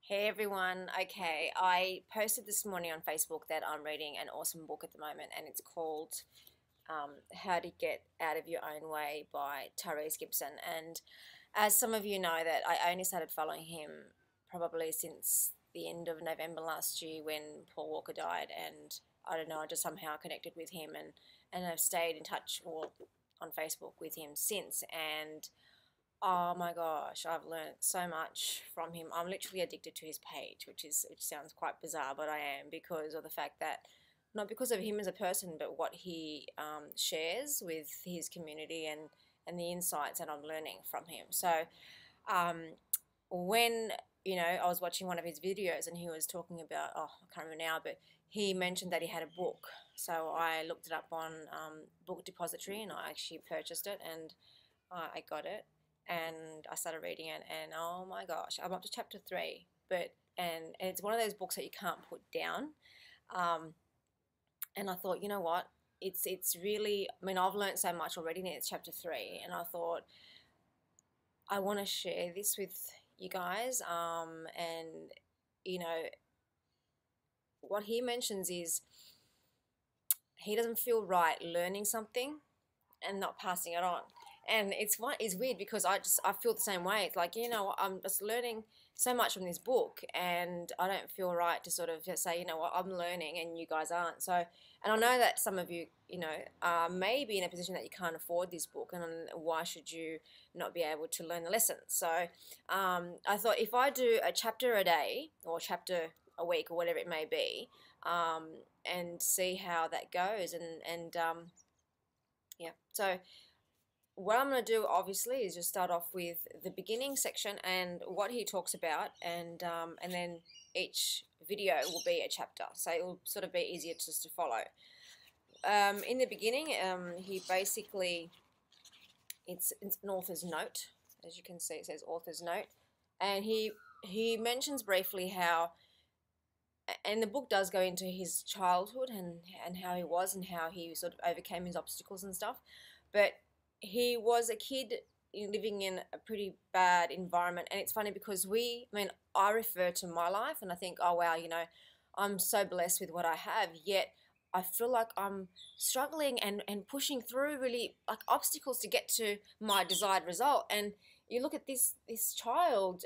Hey everyone, okay, I posted this morning on Facebook that I'm reading an awesome book at the moment, and it's called How to Get Out of Your Own Way by Tyrese Gibson. And as some of you know, that I only started following him probably since the end of November last year when Paul Walker died, and I don't know, I just somehow connected with him, and I've stayed in touch or on Facebook with him since. And oh my gosh, I've learned so much from him. I'm literally addicted to his page, which sounds quite bizarre, but I am, because of the fact that, not because of him as a person, but what he shares with his community, and the insights that I'm learning from him. So um, when I was watching one of his videos, and he was talking about, oh, I can't remember now, but he mentioned that he had a book. So I looked it up on Book Depository, and I actually purchased it, and I got it, and I started reading it, and oh my gosh, I'm up to chapter 3. And it's one of those books that you can't put down. And I thought, you know what? It's really, I mean, I've learned so much already, and it's chapter 3, and I thought I want to share this with you guys. And you know what he mentions is he doesn't feel right learning something and not passing it on. And it's weird, because I feel the same way. It's like, I'm just learning so much from this book, and I don't feel right to sort of just say, you know what, I'm learning and you guys aren't. So, and I know that some of you, are maybe in a position that you can't afford this book, and why should you not be able to learn the lessons? So I thought, if I do a chapter a day or chapter a week or whatever it may be, and see how that goes, and yeah. So what I'm going to do, obviously, is just start off with the beginning section and what he talks about, and then each video will be a chapter, so it will sort of be easier just to follow. In the beginning, he basically, it's an author's note. As you can see, it says author's note, and he mentions briefly how, and the book does go into his childhood, and how he was, and how he sort of overcame his obstacles and stuff, but he was a kid living in a pretty bad environment. And it's funny, because I refer to my life, and I think, oh wow, I'm so blessed with what I have, yet I feel like I'm struggling and pushing through really like obstacles to get to my desired result. And you look at this child,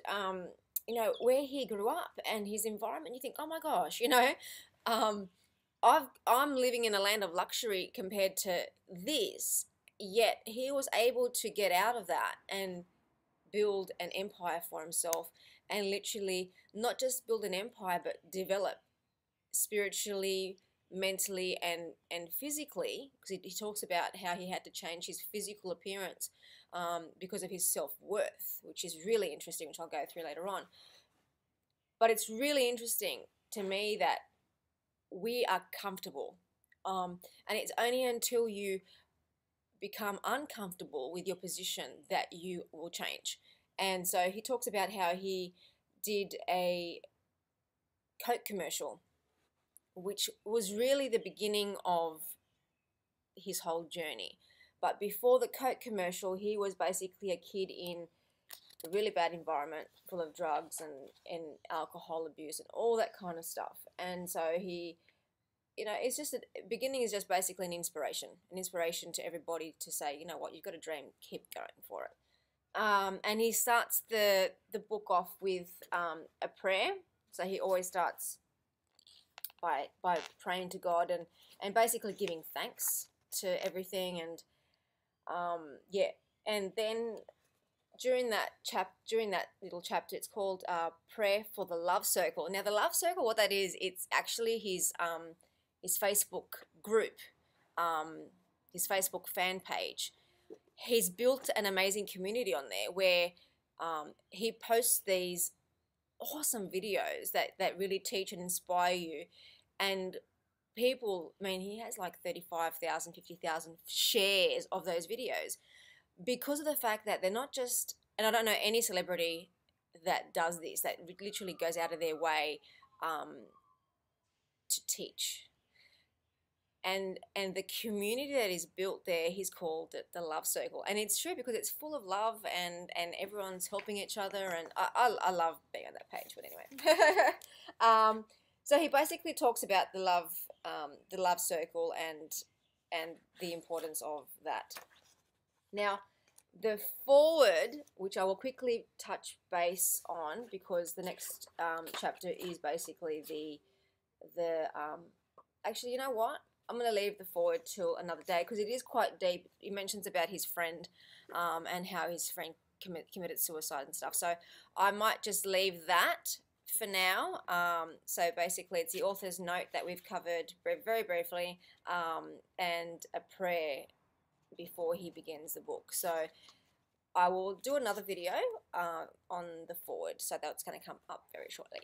where he grew up and his environment, you think, oh my gosh, um, I'm living in a land of luxury compared to this, yet he was able to get out of that and build an empire for himself, and literally not just build an empire, but develop spiritually, mentally, and physically, because he talks about how he had to change his physical appearance because of his self-worth, which is really interesting, which I'll go through later on. But it's really interesting to me that we are comfortable, and it's only until you become uncomfortable with your position that you will change. And so he talks about how he did a Coke commercial, which was really the beginning of his whole journey. But before the Coke commercial, he was basically a kid in a really bad environment full of drugs and alcohol abuse and all that kind of stuff. And so it's just beginning is just basically an inspiration to everybody to say, you know what, you've got a dream, keep going for it. And he starts the book off with a prayer. So he always starts by praying to God, and basically giving thanks to everything. And and then during that little chapter, it's called Prayer for the Love Circle. Now, the Love Circle, what that is, it's actually his Facebook group, his Facebook fan page. He's built an amazing community on there, where he posts these awesome videos that really teach and inspire you. And people, he has like 35,000, 50,000 shares of those videos, because of the fact that they're not just, and I don't know any celebrity that does this, that literally goes out of their way to teach. And the community that is built there, he's called it the Love Circle. And it's true, because it's full of love, and everyone's helping each other, and I love being on that page. But anyway, So he basically talks about the love circle and the importance of that. Now, the forward, which I will quickly touch base on, because the next chapter is basically the actually, you know what? I'm going to leave the forward till another day because it is quite deep. He mentions about his friend and how his friend committed suicide and stuff. So I might just leave that for now. So basically, it's the author's note that we've covered very briefly and a prayer before he begins the book. So I will do another video on the forward, so that's going to come up very shortly.